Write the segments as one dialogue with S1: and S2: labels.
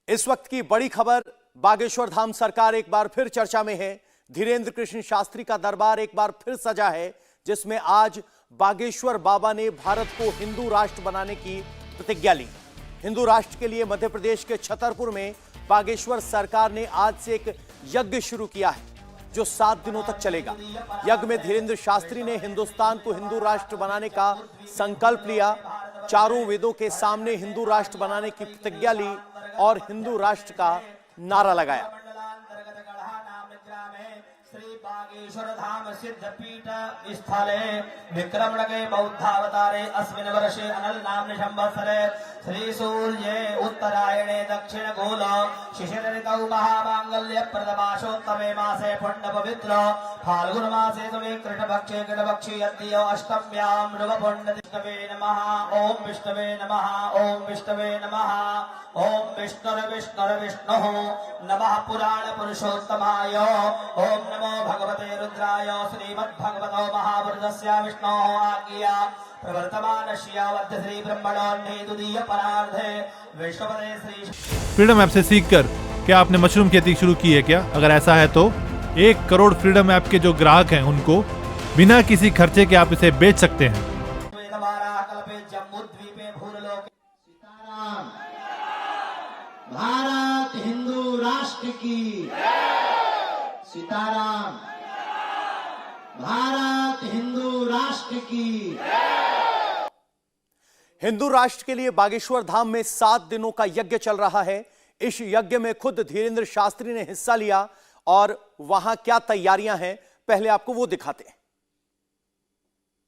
S1: इस वक्त की बड़ी खबर, बागेश्वर धाम सरकार एक बार फिर चर्चा में है। धीरेन्द्र कृष्ण शास्त्री का दरबार एक बार फिर सजा है, जिसमें आज बागेश्वर बाबा ने भारत को हिंदू राष्ट्र बनाने की प्रतिज्ञा ली। हिंदू राष्ट्र के लिए मध्य प्रदेश के छतरपुर में बागेश्वर सरकार ने आज से एक यज्ञ शुरू किया है, जो 7 दिनों तक चलेगा। यज्ञ में धीरेन्द्र शास्त्री ने हिंदुस्तान को हिंदू राष्ट्र बनाने का संकल्प लिया, चारों वेदों के सामने हिंदू राष्ट्र बनाने की प्रतिज्ञा ली और हिंदू राष्ट्र का नारा लगाया।
S2: श्री बागेश्वर धाम सिद्धपीठ स्थले विक्रमणके बौद्धावतारे अस्मिन् वर्षे अनल नाम्नि संवत्सरे श्री सूर्ये उत्तरायणे दक्षिण गोल शिशिर ऋतौ महामांगल्य प्रदमासोत्तमे मासे पुण्य पवित्र फाल्गुन मासे तमे कृष्णपक्षे कृष्णपक्षी अद्य अष्टम्यां नव पुण्यतिष्ठवे नमः। ओम विष्णवे नमः। ओम विष्णवे नमः। ओम विष्णुर्विष्णुर्विष्णुः नमः पुराण पुरुषोत्तमाय। ओम नमो भगवते रुद्राय श्रीमद्भगवतो महापुरुषस्य विष्णोः आज्ञया प्रवर्तमानस्यावद्य श्री ब्रह्मणोन्ने द्वितीय परार्धे विष्णुपदे श्री
S3: फ्रीडम ऐप से सीखकर क्या आपने मशरूम खेती शुरू की है क्या? अगर ऐसा है तो 1 करोड़ फ्रीडम ऐप के जो ग्राहक हैं उनको बिना किसी खर्चे के आप इसे बेच सकते हैं।
S2: भारत हिंदू राष्ट्र की सीताराम। भारत हिंदू राष्ट्र की।
S1: हिंदू राष्ट्र के लिए बागेश्वर धाम में 7 दिनों का यज्ञ चल रहा है। इस यज्ञ में खुद धीरेन्द्र शास्त्री ने हिस्सा लिया और वहां क्या तैयारियां हैं, पहले आपको वो दिखाते हैं।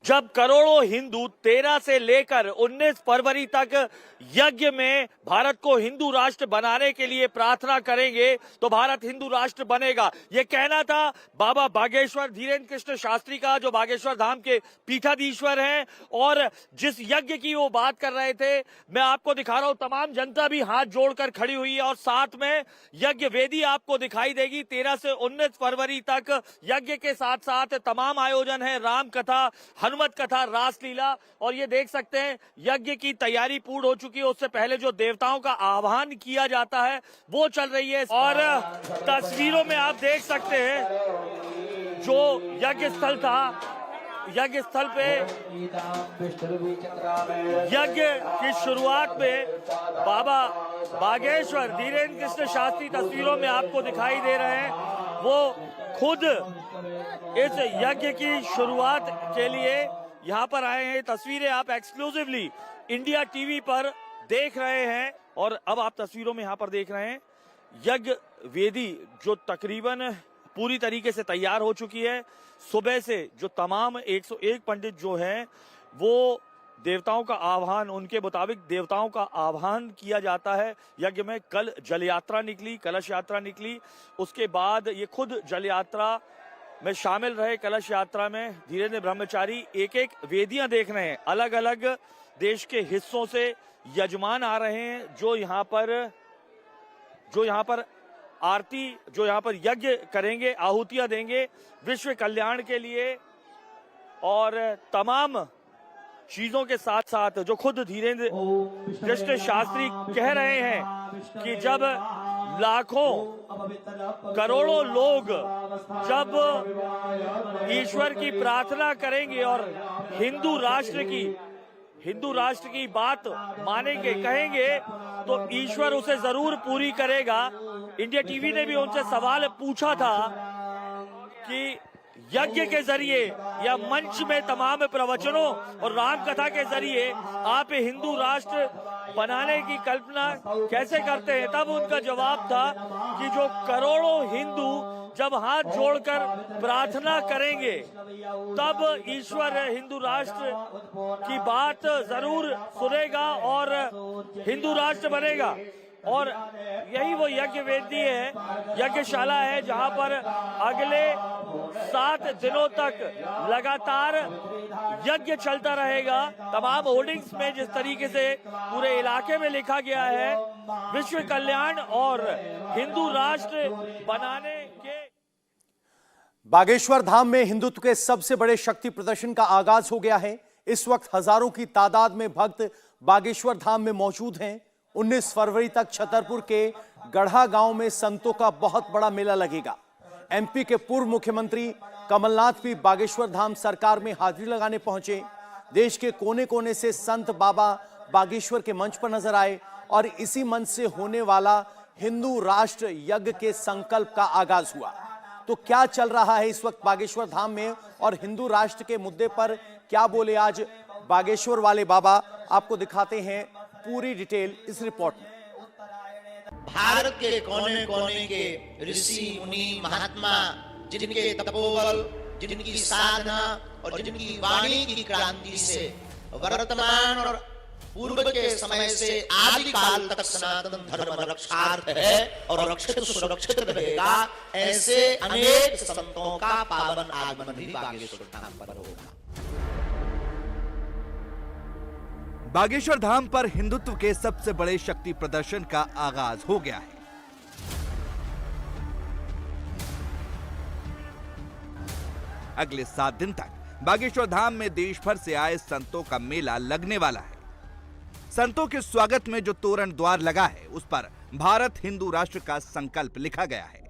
S4: जब करोड़ों हिंदू 13 से लेकर 19 फरवरी तक यज्ञ में भारत को हिंदू राष्ट्र बनाने के लिए प्रार्थना करेंगे तो भारत हिंदू राष्ट्र बनेगा। ये कहना था बाबा बागेश्वर धीरेन्द्र कृष्ण शास्त्री का, जो बागेश्वर धाम के पीठाधीश्वर हैं। और जिस यज्ञ की वो बात कर रहे थे, मैं आपको दिखा रहा हूं, तमाम जनता भी हाथ जोड़कर खड़ी हुई है और साथ में यज्ञ वेदी आपको दिखाई देगी। 13 से 19 फरवरी तक यज्ञ के साथ साथ तमाम आयोजन है, राम कथा, हनुमत कथा, रासलीला, और ये देख सकते हैं यज्ञ की तैयारी पूर्ण हो चुकी है। उससे पहले जो देवताओं का आह्वान किया जाता है वो चल रही है। और तस्वीरों में आप देख सकते हैं जो यज्ञ स्थल था, यज्ञ स्थल पे यज्ञ की शुरुआत में बाबा बागेश्वर धीरेन्द्र कृष्ण शास्त्री तस्वीरों में आपको दिखाई दे रहे हैं। वो खुद इस यज्ञ की शुरुआत के लिए यहाँ पर आए हैं। तस्वीरें आप एक्सक्लूसिवली इंडिया टीवी पर देख रहे हैं और अब आप तस्वीरों में यहाँ पर देख रहे हैं यज्ञ वेदी जो तकरीबन पूरी तरीके से तैयार हो चुकी है। सुबह से जो तमाम 101 पंडित जो हैं वो देवताओं का आह्वान, उनके मुताबिक देवताओं का आह्वान किया जाता है। यज्ञ में कल जल यात्रा निकली, कलश यात्रा निकली, उसके बाद ये खुद जल यात्रा में शामिल रहे। कलश यात्रा में धीरेन्द्र ब्रह्मचारी एक एक वेदियां देख रहे हैं, अलग अलग देश के हिस्सों से यजमान आ रहे हैं जो यहाँ पर आरती, जो यहाँ पर यज्ञ करेंगे, आहुतियां देंगे विश्व कल्याण के लिए। और तमाम चीजों के साथ साथ जो खुद धीरेन्द्र कृष्ण शास्त्री कह रहे हैं कि जब लाखों करोड़ों लोग जब ईश्वर की प्रार्थना करेंगे और हिंदू राष्ट्र की बात मानेंगे, कहेंगे, तो ईश्वर उसे जरूर पूरी करेगा। इंडिया टीवी ने भी उनसे सवाल पूछा था कि यज्ञ के जरिए या मंच में तमाम प्रवचनों और राम कथा के जरिए आप हिंदू राष्ट्र बनाने की कल्पना कैसे करते हैं। तब उनका जवाब था कि जो करोड़ों हिंदू जब हाथ जोड़कर प्रार्थना करेंगे तब ईश्वर हिंदू राष्ट्र की बात जरूर सुनेगा और हिंदू राष्ट्र बनेगा। और यही वो यज्ञ वेदी है, यज्ञशाला है, जहां पर अगले 7 दिनों तक लगातार यज्ञ चलता रहेगा। तमाम होर्डिंग्स में जिस तरीके से पूरे इलाके में लिखा गया है विश्व कल्याण और हिंदू राष्ट्र बनाने के।
S1: बागेश्वर धाम में हिंदुत्व के सबसे बड़े शक्ति प्रदर्शन का आगाज हो गया है। इस वक्त हजारों की तादाद में भक्त बागेश्वर धाम में मौजूद हैं। 19 फरवरी तक छतरपुर के गढ़ा गांव में संतों का बहुत बड़ा मेला लगेगा। एमपी के पूर्व मुख्यमंत्री कमलनाथ भी बागेश्वर धाम सरकार में हाजिरी लगाने पहुंचे। देश के कोने कोने से संत बाबा बागेश्वर के मंच पर नजर आए और इसी मंच से होने वाला हिंदू राष्ट्र यज्ञ के संकल्प का आगाज हुआ। तो क्या चल रहा है इस वक्त बागेश्वर धाम में और हिंदू राष्ट्र के मुद्दे पर क्या बोले आज बागेश्वर वाले बाबा, आपको दिखाते हैं पूरी डिटेल इस रिपोर्ट में।
S5: भारत के कोने कोने के ऋषि मुनि महात्मा, जिनके तपोबल, जिनकी साधना और जिनकी वाणी की क्रांति से वर्तमान और पूर्व के समय से आदि काल तक सनातन धर्म रक्षार्थ है और रक्षित सुरक्षित रहेगा, ऐसे अनेक संतों का पावन आगमन भी बागेश्वर धाम पर होगा।
S6: बागेश्वर धाम पर हिंदुत्व के सबसे बड़े शक्ति प्रदर्शन का आगाज हो गया है। अगले 7 दिन तक बागेश्वर धाम में देश भर से आए संतों का मेला लगने वाला है। संतों के स्वागत में जो तोरण द्वार लगा है उस पर भारत हिंदू राष्ट्र का संकल्प लिखा गया है।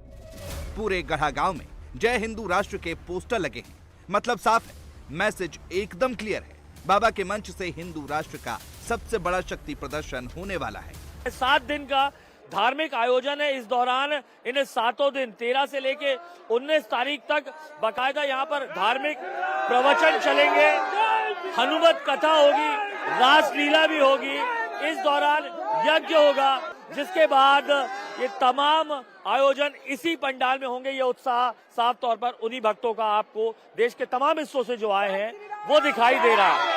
S6: पूरे गढ़ा गांव में जय हिंदू राष्ट्र के पोस्टर लगे हैं। मतलब साफ है, मैसेज एकदम क्लियर है। बाबा के मंच से हिंदू राष्ट्र का सबसे बड़ा शक्ति प्रदर्शन होने वाला है।
S4: 7 दिन का धार्मिक आयोजन है। इस दौरान इन 7 दिन 13 से लेके 19 तारीख तक बाकायदा यहाँ पर धार्मिक प्रवचन चलेंगे, हनुमत कथा होगी, रासलीला भी होगी। इस दौरान यज्ञ होगा, जिसके बाद ये तमाम आयोजन इसी पंडाल में होंगे। ये उत्साह साफ तौर पर उन्हीं भक्तों का आपको देश के तमाम हिस्सों से जो आए हैं वो दिखाई दे रहा है।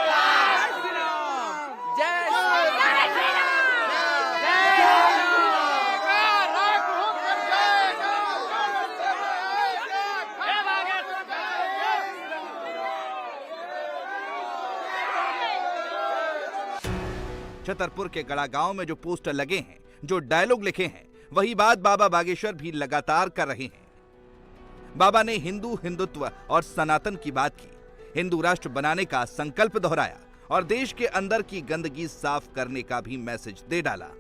S6: छतरपुर के गढ़ा गांव में जो पोस्टर लगे हैं, जो डायलॉग लिखे हैं, वही बात बाबा बागेश्वर भी लगातार कर रहे हैं। बाबा ने हिंदू हिंदुत्व और सनातन की बात की, हिंदू राष्ट्र बनाने का संकल्प दोहराया और देश के अंदर की गंदगी साफ करने का भी मैसेज दे डाला।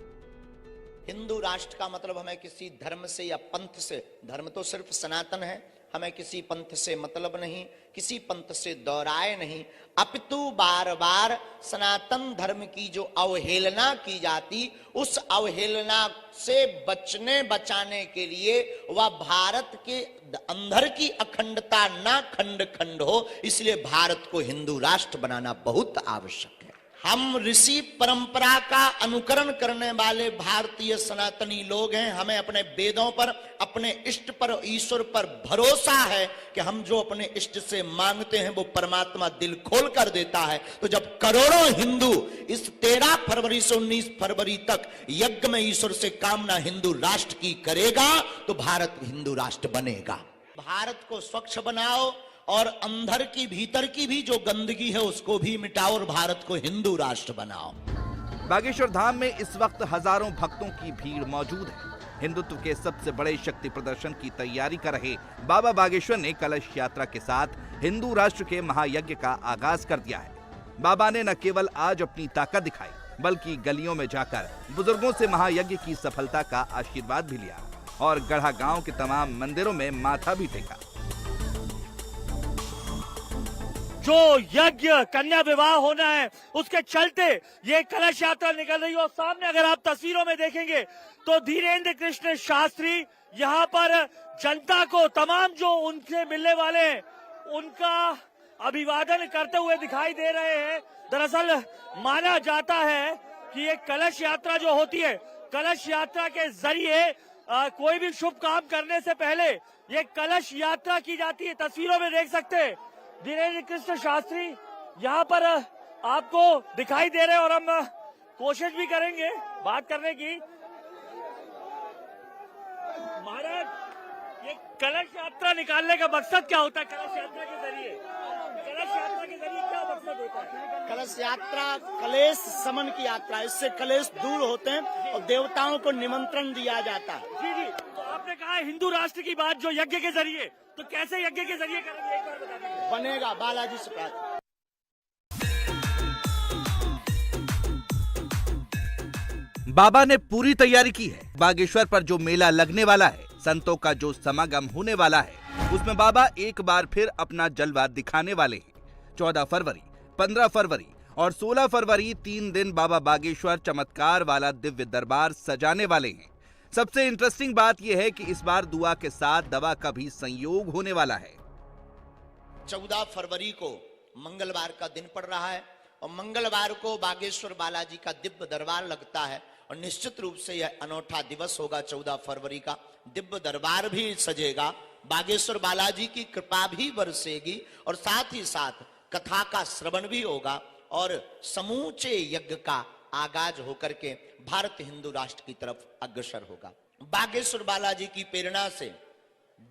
S5: हिंदू राष्ट्र का मतलब हमें किसी धर्म से या पंथ से, धर्म तो सिर्फ सनातन है, हमें किसी पंथ से मतलब नहीं, किसी पंथ से दौराए नहीं, अपितु बार बार सनातन धर्म की जो अवहेलना की जाती, उस अवहेलना से बचाने के लिए वह भारत के अंदर की अखंडता ना खंड खंड हो, इसलिए भारत को हिंदू राष्ट्र बनाना बहुत आवश्यक है। हम ऋषि परंपरा का अनुकरण करने वाले भारतीय सनातनी लोग हैं। हमें अपने वेदों पर, अपने इष्ट पर, ईश्वर पर भरोसा है कि हम जो अपने इष्ट से मांगते हैं वो परमात्मा दिल खोल कर देता है। तो जब करोड़ों हिंदू इस 13 फरवरी से 19 फरवरी तक यज्ञ में ईश्वर से कामना हिंदू राष्ट्र की करेगा तो भारत हिंदू राष्ट्र बनेगा। भारत को स्वच्छ बनाओ और अंदर की भीतर की भी जो गंदगी है उसको भी मिटाओ और भारत को हिंदू राष्ट्र बनाओ।
S6: बागेश्वर धाम में इस वक्त हजारों भक्तों की भीड़ मौजूद है। हिंदुत्व के सबसे बड़े शक्ति प्रदर्शन की तैयारी कर रहे बाबा बागेश्वर ने कलश यात्रा के साथ हिंदू राष्ट्र के महायज्ञ का आगाज कर दिया है। बाबा ने न केवल आज अपनी ताकत दिखाई बल्कि गलियों में जाकर बुजुर्गों से महायज्ञ की सफलता का आशीर्वाद भी लिया और गढ़ा गांव के तमाम मंदिरों में माथा भी टेका।
S4: जो यज्ञ कन्या विवाह होना है उसके चलते ये कलश यात्रा निकल रही है। और सामने अगर आप तस्वीरों में देखेंगे तो धीरेन्द्र कृष्ण शास्त्री यहाँ पर जनता को, तमाम जो उनसे मिलने वाले हैं, उनका अभिवादन करते हुए दिखाई दे रहे हैं। दरअसल माना जाता है कि ये कलश यात्रा जो होती है, कलश यात्रा के जरिए कोई भी शुभ काम करने से पहले ये कलश यात्रा की जाती है। तस्वीरों में देख सकते हैं धीरेन्द्र कृष्ण शास्त्री यहाँ पर आपको दिखाई दे रहे हैं और हम कोशिश भी करेंगे बात करने की। महाराज, ये कलश यात्रा निकालने का मकसद क्या होता है? कलश यात्रा के जरिए क्या मकसद होता है?
S7: कलश यात्रा कलेश समन की यात्रा, इससे कलेश दूर होते हैं और देवताओं को निमंत्रण दिया जाता है।
S4: जी जी, तो आपने कहा हिंदू राष्ट्र की बात जो यज्ञ के जरिए, तो कैसे यज्ञ के जरिए करेंगे, एक बार बता दीजिए।
S7: बनेगा बालाजी से प्रार्थना।
S6: बाबा ने पूरी तैयारी की है। बागेश्वर पर जो मेला लगने वाला है, संतों का जो समागम होने वाला है, उसमें बाबा एक बार फिर अपना जलवा दिखाने वाले हैं। 14 फरवरी, 15 फरवरी और 16 फरवरी 3 दिन बाबा बागेश्वर चमत्कार वाला दिव्य दरबार सजाने वाले हैं। सबसे इंटरेस्टिंग बात यह है कि इस बार दुआ के साथ दवा का भी संयोग होने वाला है।
S5: 14 फरवरी को मंगलवार का दिन पड़ रहा है और मंगलवार को बागेश्वर बालाजी का दिव्य दरबार लगता है और निश्चित रूप से यह अनोखा दिवस होगा। 14 फरवरी का दिव्य दरबार भी सजेगा, बागेश्वर बालाजी की कृपा भी बरसेगी और साथ ही साथ कथा का श्रवण भी होगा और समूचे यज्ञ का आगाज होकर के भारत हिंदू राष्ट्र की तरफ अग्रसर होगा। बागेश्वर बालाजी की प्रेरणा से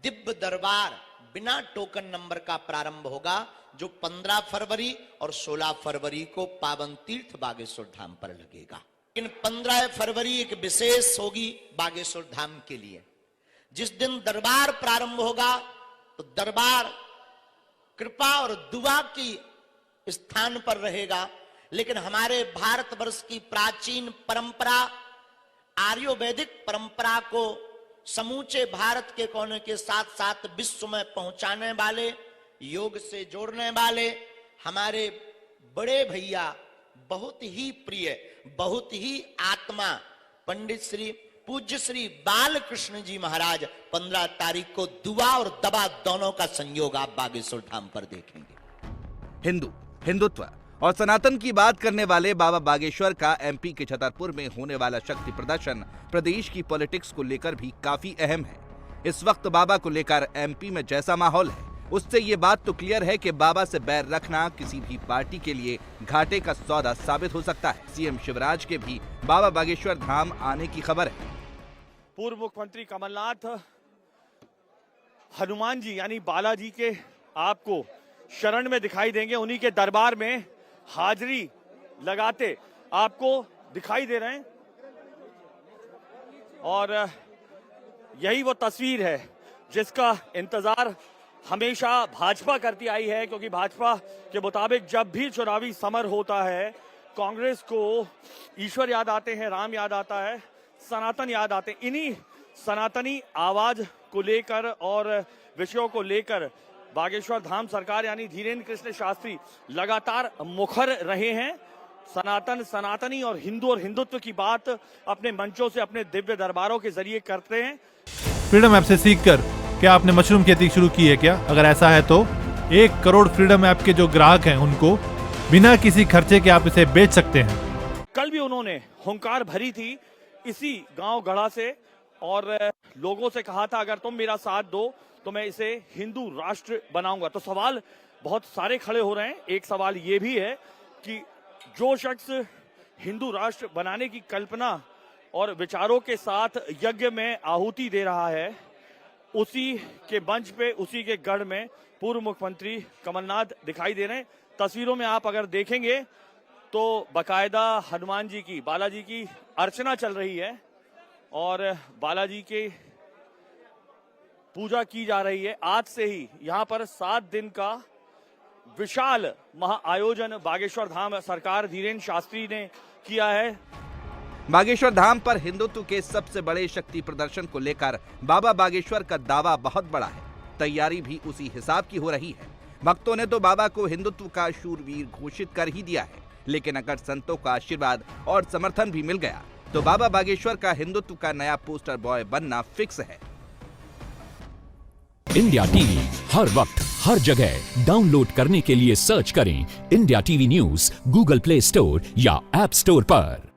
S5: दिव्य दरबार बिना टोकन नंबर का प्रारंभ होगा, जो 15 फरवरी और 16 फरवरी को पावन तीर्थ बागेश्वर धाम पर लगेगा। लेकिन 15 फरवरी एक विशेष होगी बागेश्वर धाम के लिए। जिस दिन दरबार प्रारंभ होगा तो दरबार कृपा और दुआ की स्थान पर रहेगा, लेकिन हमारे भारतवर्ष की प्राचीन परंपरा, आर्योवैदिक परंपरा को समूचे भारत के कोने के साथ साथ विश्व में पहुंचाने वाले, योग से जोड़ने वाले हमारे बड़े भैया, बहुत ही प्रिय, बहुत ही आत्मा पंडित श्री पूज्य श्री बालकृष्ण जी महाराज 15 तारीख को दुआ और दवा दोनों का संयोग आप बागेश्वर धाम पर देखेंगे।
S6: हिंदुत्व और सनातन की बात करने वाले बाबा बागेश्वर का एमपी के छतरपुर में होने वाला शक्ति प्रदर्शन प्रदेश की पॉलिटिक्स को लेकर भी काफी अहम है। इस वक्त बाबा को लेकर एमपी में जैसा माहौल है, उससे ये बात तो क्लियर है कि बाबा से बैर रखना किसी भी पार्टी के लिए घाटे का सौदा साबित हो सकता है। सीएम शिवराज के भी बाबा बागेश्वर धाम आने की खबर है।
S4: पूर्व मुख्यमंत्री कमलनाथ हनुमान जी यानी बालाजी के आपको शरण में दिखाई देंगे, उन्हीं के दरबार में हाजिरी लगाते आपको दिखाई दे रहे हैं। और यही वो तस्वीर है जिसका इंतजार हमेशा भाजपा करती आई है, क्योंकि भाजपा के मुताबिक जब भी चुनावी समर होता है, कांग्रेस को ईश्वर याद आते हैं, राम याद आता है, सनातन याद आते हैं। इन्हीं सनातनी आवाज को लेकर और विषयों को लेकर बागेश्वर धाम सरकार यानी धीरेन्द्र कृष्ण शास्त्री लगातार मुखर रहे हैं। सनातनी और हिंदुत्व की बात अपने मंचों से, अपने दिव्य दरबारों के जरिए करते हैं।
S3: फ्रीडम ऐप से सीखकर क्या आपने मशरूम खेती शुरू की है क्या? अगर ऐसा है तो 1 करोड़ फ्रीडम ऐप के जो ग्राहक हैं उनको बिना किसी खर्चे के आप इसे बेच सकते हैं।
S4: कल भी उन्होंने हुंकार भरी थी इसी गांव गढ़ा से और लोगों से कहा था अगर तुम मेरा साथ दो तो मैं इसे हिंदू राष्ट्र बनाऊंगा। तो सवाल बहुत सारे खड़े हो रहे हैं। एक सवाल ये भी है कि जो शख्स हिंदू राष्ट्र बनाने की कल्पना और विचारों के साथ यज्ञ में आहुति दे रहा है, उसी के मंच पे, उसी के गढ़ में पूर्व मुख्यमंत्री कमलनाथ दिखाई दे रहे हैं। तस्वीरों में आप अगर देखेंगे तो बकायदा हनुमान जी की, बालाजी की अर्चना चल रही है और बालाजी के पूजा की जा रही है। आज से ही यहाँ पर 7 दिन का विशाल महाआयोजन बागेश्वर धाम सरकार धीरेन्द्र शास्त्री ने किया है।
S6: बागेश्वर धाम पर हिंदुत्व के सबसे बड़े शक्ति प्रदर्शन को लेकर बाबा बागेश्वर का दावा बहुत बड़ा है। तैयारी भी उसी हिसाब की हो रही है। भक्तों ने तो बाबा को हिंदुत्व का शूरवीर घोषित कर ही दिया है, लेकिन अगर संतों का आशीर्वाद और समर्थन भी मिल गया तो बाबा बागेश्वर का हिंदुत्व का नया पोस्टर बॉय बनना फिक्स है।
S8: इंडिया टीवी हर वक्त हर जगह डाउनलोड करने के लिए सर्च करें India TV news Google play store या ऐप स्टोर पर।